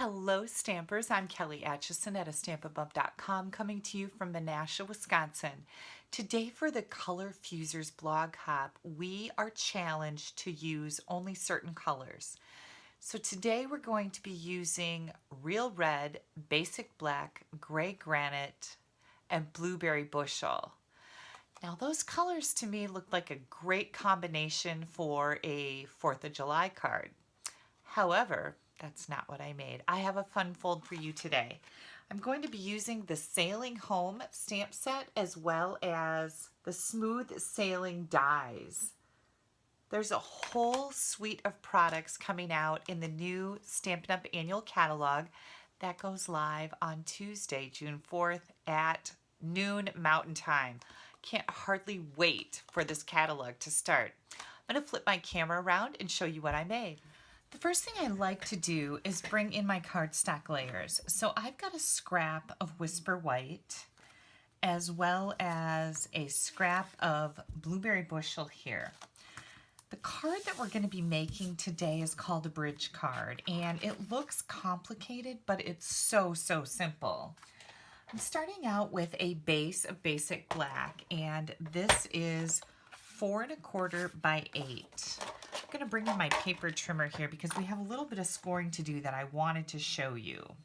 Hello Stampers, I'm Kelly Acheson at stampingup.com coming to you from Menasha, Wisconsin. Today for the Color Fusers blog hop, we are challenged to use only certain colors. So today we're going to be using Real Red, Basic Black, Gray Granite, and Blueberry Bushel. Now those colors to me look like a great combination for a 4th of July card. However, that's not what I made. I have a fun fold for you today. I'm going to be using the Sailing Home stamp set as well as the Smooth Sailing dies. There's a whole suite of products coming out in the new Stampin' Up! Annual catalog that goes live on Tuesday, June 4th at noon Mountain Time. Can't hardly wait for this catalog to start. I'm going to flip my camera around and show you what I made. The first thing I like to do is bring in my cardstock layers. So I've got a scrap of Whisper White as well as a scrap of Blueberry Bushel here. The card that we're going to be making today is called a bridge card, and it looks complicated, but it's so simple. I'm starting out with a base of Basic Black, and this is 4 1/4 by 8. I'm going to bring in my paper trimmer here because we have a little bit of scoring to do that I wanted to show you.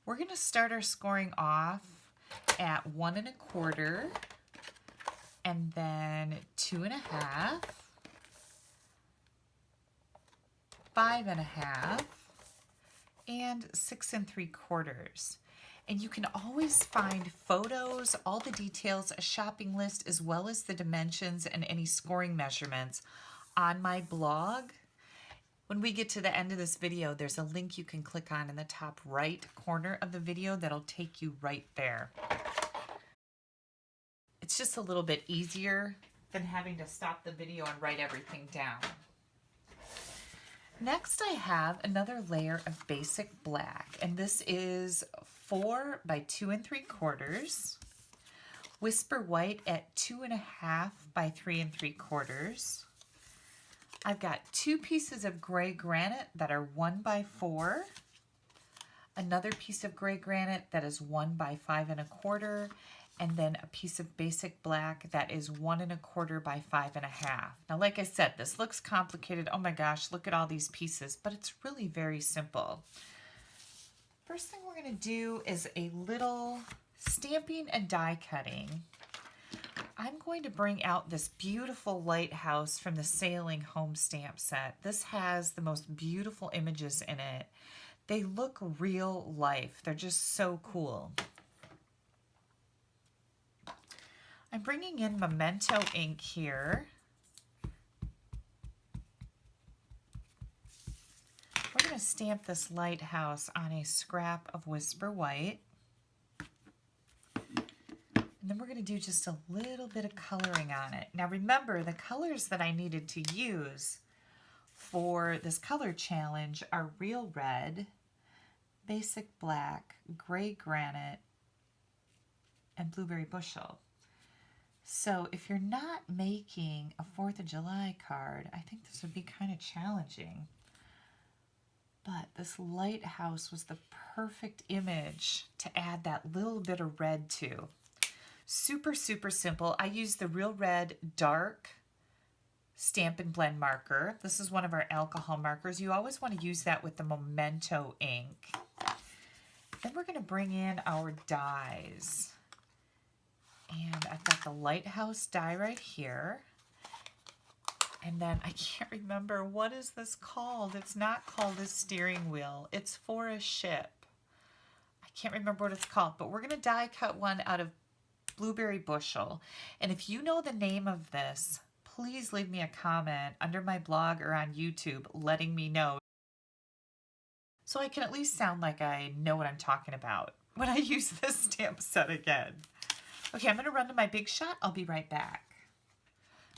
We're going to start our scoring off at 1 1/4 and then 2 1/2, 5 1/2, and 6 3/4. And you can always find photos, all the details, a shopping list, as well as the dimensions and any scoring measurements on my blog. When we get to the end of this video, there's a link you can click on in the top right corner of the video that'll take you right there. It's just a little bit easier than having to stop the video and write everything down. Next, I have another layer of Basic Black, and this is 4 by 2 3/4. Whisper White at 2 1/2 by 3 3/4. I've got 2 pieces of Gray Granite that are 1 by 4. Another piece of Gray Granite that is 1 by 5 1/4. And then a piece of Basic Black that is 1 1/4 by 5 1/2. Now, like I said, this looks complicated. Oh my gosh, look at all these pieces, but it's really very simple. First thing we're going to do is a little stamping and die cutting. I'm going to bring out this beautiful lighthouse from the Sailing Home stamp set. This has the most beautiful images in it. They look real life. They're just so cool. I'm bringing in Memento ink here. We're going to stamp this lighthouse on a scrap of Whisper White. And then we're going to do just a little bit of coloring on it. Now remember, the colors that I needed to use for this color challenge are Real Red, Basic Black, Gray Granite, and Blueberry Bushel. So if you're not making a 4th of July card, I think this would be kind of challenging. But this lighthouse was the perfect image to add that little bit of red to. Super simple. I used the Real Red Dark Stampin' Blend marker. This is one of our alcohol markers. You always want to use that with the Memento ink. Then we're going to bring in our dies. And I've got the lighthouse die right here. And then I can't remember, what is this called? It's not called a steering wheel. It's for a ship. I can't remember what it's called, but we're going to die cut one out of Blueberry Bushel. And if you know the name of this, please leave me a comment under my blog or on YouTube letting me know, so I can at least sound like I know what I'm talking about when I use this stamp set again. Okay, I'm going to run to my Big Shot. I'll be right back.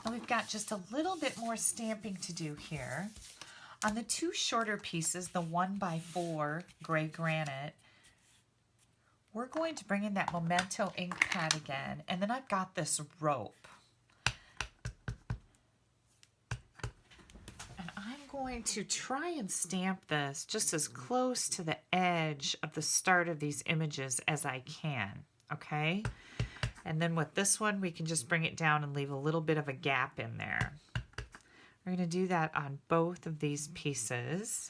Now we've got just a little bit more stamping to do here. On the 2 shorter pieces, the 1 by 4 Gray Granite, we're going to bring in that Memento ink pad again, and then I've got this rope. And I'm going to try and stamp this just as close to the edge of the start of these images as I can, okay? And then with this one, we can just bring it down and leave a little bit of a gap in there. We're going to do that on both of these pieces.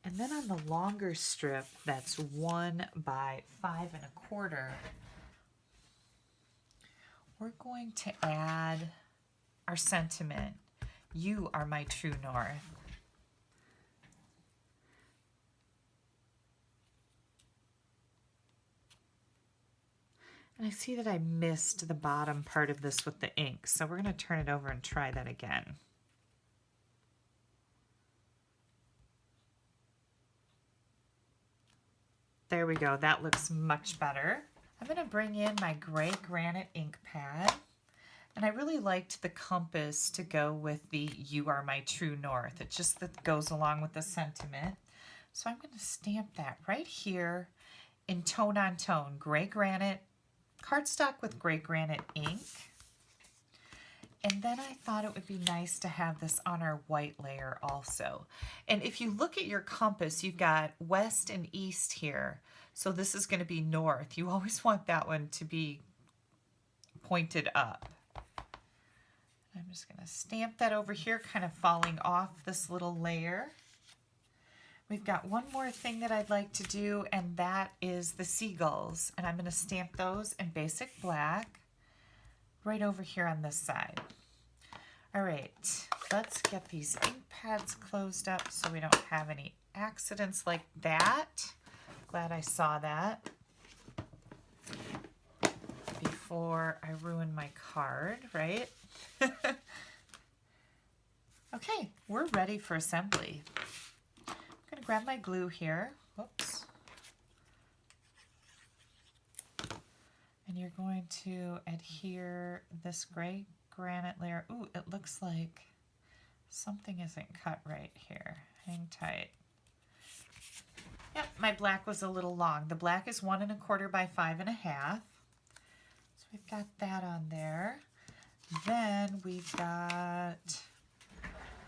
And then on the longer strip, that's 1 by 5 1/4, we're going to add our sentiment, "You are my true north." And I see that I missed the bottom part of this with the ink, so we're going to turn it over and try that again. There we go. That looks much better. I'm going to bring in my gray granite ink pad. And I really liked the compass to go with the "You are my true north." It just that goes along with the sentiment. So I'm going to stamp that right here in tone on tone, gray granite, cardstock with gray granite ink. And then I thought it would be nice to have this on our white layer also. And if you look at your compass, you've got west and east here. So this is going to be north. You always want that one to be pointed up. I'm just going to stamp that over here, kind of falling off this little layer. We've got one more thing that I'd like to do, and that is the seagulls. And I'm going to stamp those in basic black right over here on this side. All right, let's get these ink pads closed up so we don't have any accidents like that. Glad I saw that before I ruin my card, right? Okay, we're ready for assembly. I'm going to grab my glue here. Whoops. And you're going to adhere this gray granite layer. Ooh, it looks like something isn't cut right here. Hang tight. Yep, my black was a little long. The black is 1 1/4 by 5 1/2. So we've got that on there. Then we've got,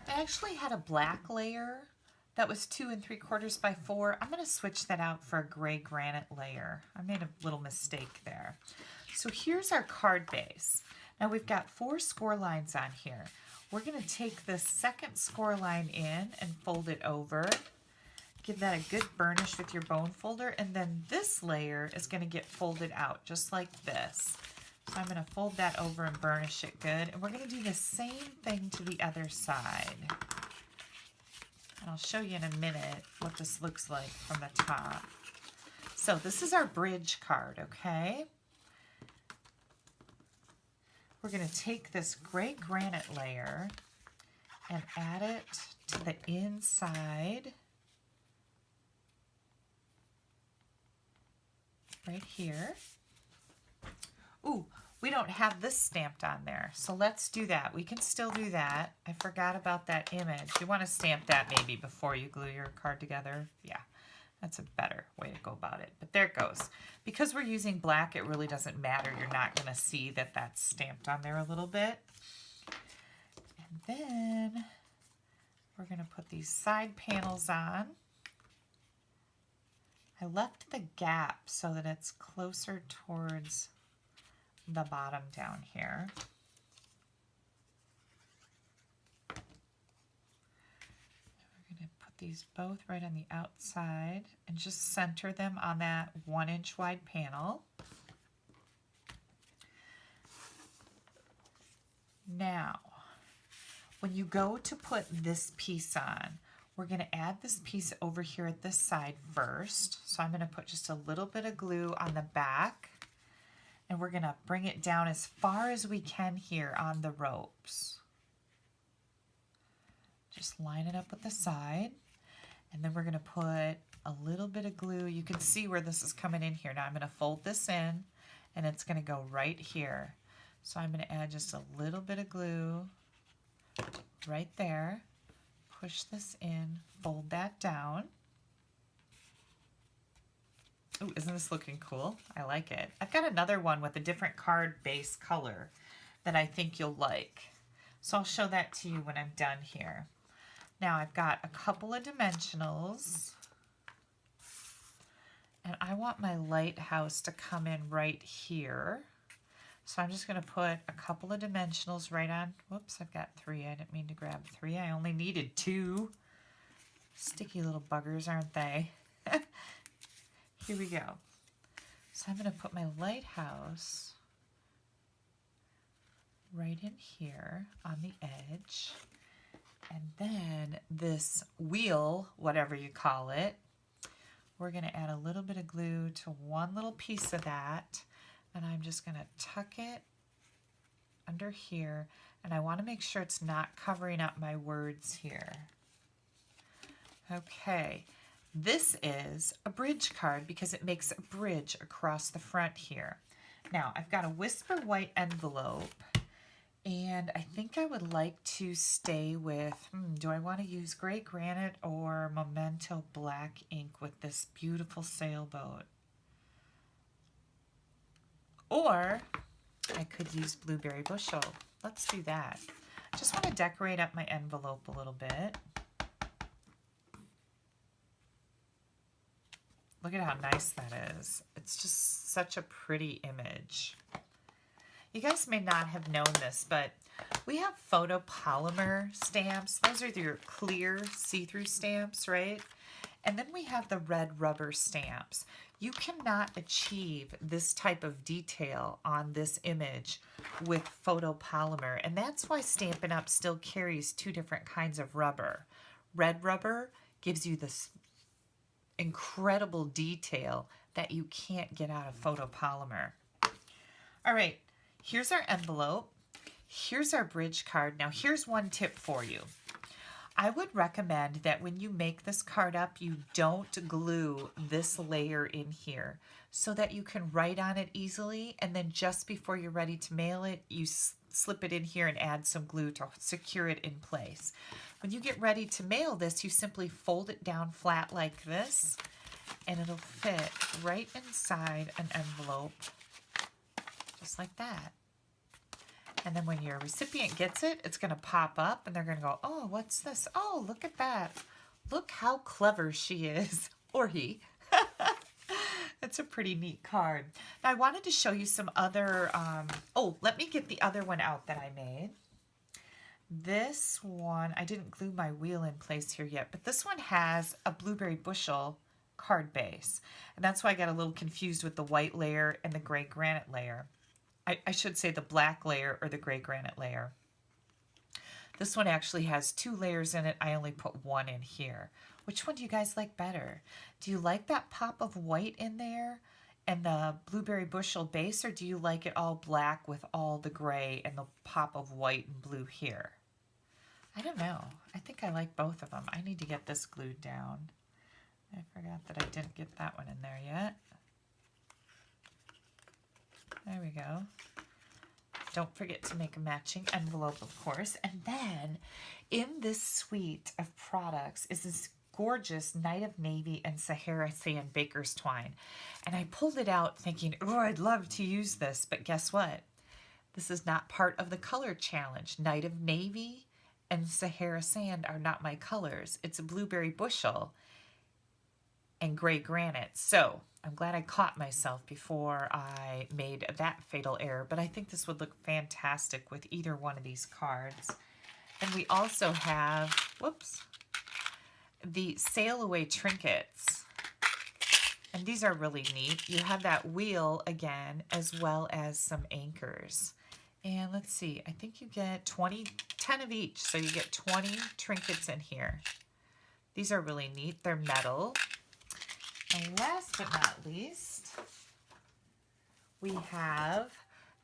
I actually had a black layer that was 2 3/4 by 4. I'm going to switch that out for a gray granite layer. I made a little mistake there. So here's our card base. Now we've got 4 score lines on here. We're going to take the second score line in and fold it over. Give that a good burnish with your bone folder, and then this layer is going to get folded out just like this. So I'm going to fold that over and burnish it good, and we're going to do the same thing to the other side. And I'll show you in a minute what this looks like from the top. So this is our bridge card, okay? We're going to take this gray granite layer and add it to the inside right here. Ooh, we don't have this stamped on there, so let's do that. We can still do that. I forgot about that image. You want to stamp that maybe before you glue your card together. Yeah, that's a better way to go about it. But there it goes. Because we're using black, it really doesn't matter. You're not going to see that that's stamped on there a little bit. And then we're going to put these side panels on. I left the gap so that it's closer towards the bottom down here. We're going to put these both right on the outside and just center them on that 1-inch wide panel. Now, when you go to put this piece on, we're going to add this piece over here at this side first. So I'm going to put just a little bit of glue on the back, and we're going to bring it down as far as we can here on the ropes. Just line it up with the side, and then we're going to put a little bit of glue. You can see where this is coming in here. Now I'm going to fold this in, and it's going to go right here. So I'm going to add just a little bit of glue right there. Push this in, fold that down. Ooh, isn't this looking cool? I like it. I've got another one with a different card base color that I think you'll like. So I'll show that to you when I'm done here. Now I've got a couple of dimensionals. And I want my lighthouse to come in right here. So I'm just going to put a couple of dimensionals right on. Whoops, I've got 3. I didn't mean to grab 3. I only needed 2. Sticky little buggers, aren't they? Here we go. So I'm going to put my lighthouse right in here on the edge. And then this wheel, whatever you call it, we're going to add a little bit of glue to one little piece of that. And I'm just going to tuck it under here. And I want to make sure it's not covering up my words here. Okay, this is a bridge card because it makes a bridge across the front here. Now, I've got a Whisper White envelope. And I think I would like to stay with, do I want to use gray granite or Memento black ink with this beautiful sailboat? Or I could use blueberry bushel. Let's do that. I just want to decorate up my envelope a little bit. Look at how nice that is. It's just such a pretty image. You guys may not have known this, but we have photopolymer stamps. Those are your clear see-through stamps, right? And then we have the red rubber stamps. You cannot achieve this type of detail on this image with photopolymer, and that's why Stampin' Up! Still carries 2 different kinds of rubber. Red rubber gives you this incredible detail that you can't get out of photopolymer. All right, here's our envelope. Here's our bridge card. Now here's one tip for you. I would recommend that when you make this card up, you don't glue this layer in here so that you can write on it easily, and then just before you're ready to mail it, you slip it in here and add some glue to secure it in place. When you get ready to mail this, you simply fold it down flat like this, and it'll fit right inside an envelope, just like that. And then when your recipient gets it, it's going to pop up and they're going to go, oh, what's this? Oh, look at that. Look how clever she is. Or he. It's a pretty neat card. Now I wanted to show you some other, let me get the other one out that I made. This one, I didn't glue my wheel in place here yet, but this one has a blueberry bushel card base. And that's why I got a little confused with the white layer and the gray granite layer. I should say the black layer or the gray granite layer. This one actually has 2 layers in it. I only put 1 in here. Which one do you guys like better? Do you like that pop of white in there and the blueberry bushel base, or do you like it all black with all the gray and the pop of white and blue here? I don't know. I think I like both of them. I need to get this glued down. I forgot that I didn't get that one in there yet. There we go. Don't forget to make a matching envelope, of course. And then in this suite of products is this gorgeous Night of Navy and Sahara Sand Baker's Twine. And I pulled it out thinking, oh, I'd love to use this. But guess what? This is not part of the color challenge. Night of Navy and Sahara Sand are not my colors. It's a blueberry bushel and gray granite. So I'm glad I caught myself before I made that fatal error, but I think this would look fantastic with either one of these cards. And we also have, the Sail Away Trinkets. And these are really neat. You have that wheel again, as well as some anchors. And let's see, I think you get 10 of each, so you get 20 trinkets in here. These are really neat. They're metal. And last but not least, we have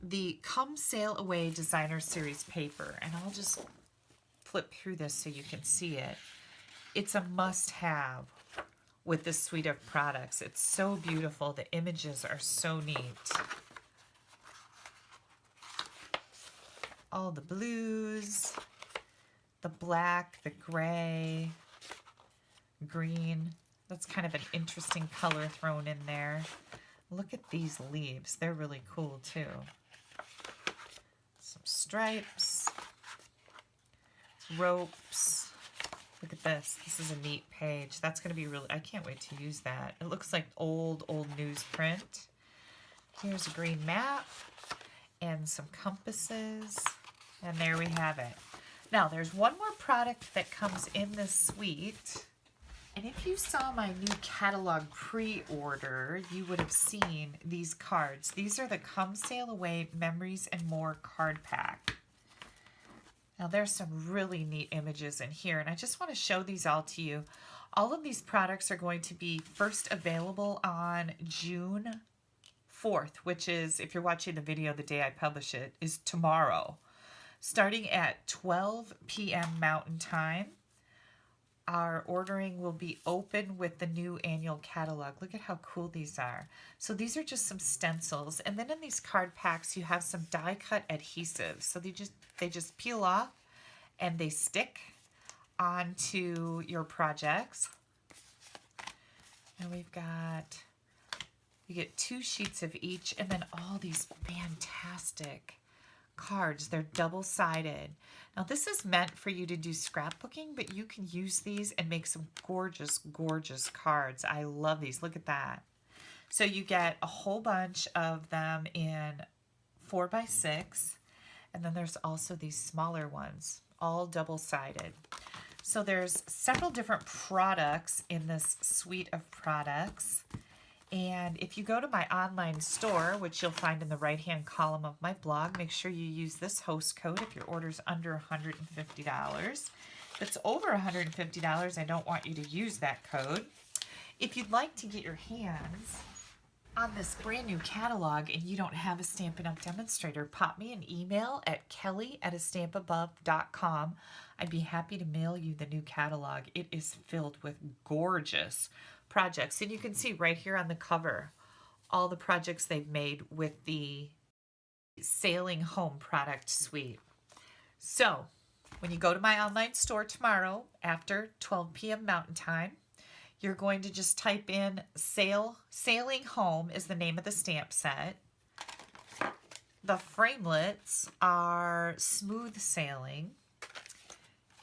the Come Sail Away Designer Series paper. And I'll just flip through this so you can see it. It's a must-have with this suite of products. It's so beautiful. The images are so neat. All the blues, the black, the gray, green. That's kind of an interesting color thrown in there. Look at these leaves. They're really cool too. Some stripes, ropes. Look at this. This is a neat page. That's going to be really, I can't wait to use that. It looks like old newsprint. Here's a green map and some compasses. And there we have it. Now, there's one more product that comes in this suite. And if you saw my new catalog pre-order, you would have seen these cards. These are the Come Sail Away Memories and More card pack. Now there's some really neat images in here, and I just want to show these all to you. All of these products are going to be first available on June 4th, which is, if you're watching the video the day I publish it, is tomorrow. Starting at 12 p.m. Mountain Time. Our ordering will be open with the new annual catalog. Look at how cool these are. So these are just some stencils. And then in these card packs, you have some die cut adhesives. So they just peel off and they stick onto your projects. And you get 2 sheets of each, and then all these fantastic cards. They're double-sided. Now this is meant for you to do scrapbooking, but you can use these and make some gorgeous, gorgeous cards. I love these. Look at that. So you get a whole bunch of them in 4x6, and then there's also these smaller ones, all double-sided. So there's several different products in this suite of products. And if you go to my online store, which you'll find in the right-hand column of my blog, make sure you use this host code if your order's under $150. If it's over $150, I don't want you to use that code. If you'd like to get your hands on this brand new catalog and you don't have a Stampin' Up! Demonstrator, pop me an email at kelly@astampabove.com. I'd be happy to mail you the new catalog. It is filled with gorgeous projects. And you can see right here on the cover all the projects they've made with the Sailing Home product suite. So when you go to my online store tomorrow after 12 p.m. Mountain Time, you're going to just type in Sailing Home is the name of the stamp set. The framelits are Smooth Sailing.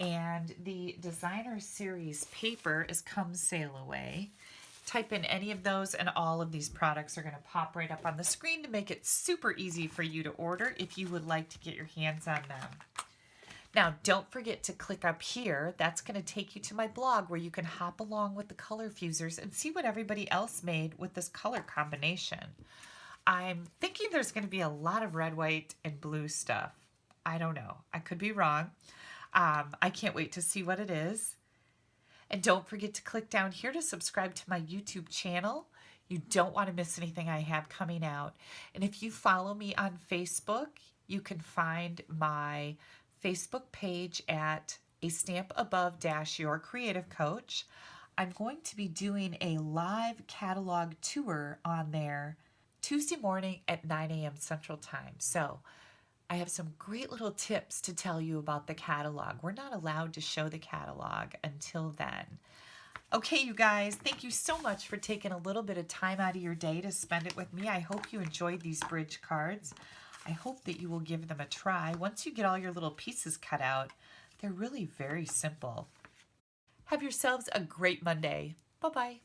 And the Designer Series paper is Come Sail Away. Type in any of those and all of these products are going to pop right up on the screen to make it super easy for you to order if you would like to get your hands on them. Now, don't forget to click up here. That's going to take you to my blog where you can hop along with the color fusers and see what everybody else made with this color combination. I'm thinking there's going to be a lot of red, white, and blue stuff. I don't know. I could be wrong. I can't wait to see what it is. And don't forget to click down here to subscribe to my YouTube channel. You don't want to miss anything I have coming out. And if you follow me on Facebook, you can find my Facebook page at A Stamp Above - Your Creative Coach. I'm going to be doing a live catalog tour on there Tuesday morning at 9 a.m. Central Time. So I have some great little tips to tell you about the catalog. We're not allowed to show the catalog until then. Okay, you guys, thank you so much for taking a little bit of time out of your day to spend it with me. I hope you enjoyed these bridge cards. I hope that you will give them a try. Once you get all your little pieces cut out, they're really very simple. Have yourselves a great Monday. Bye-bye.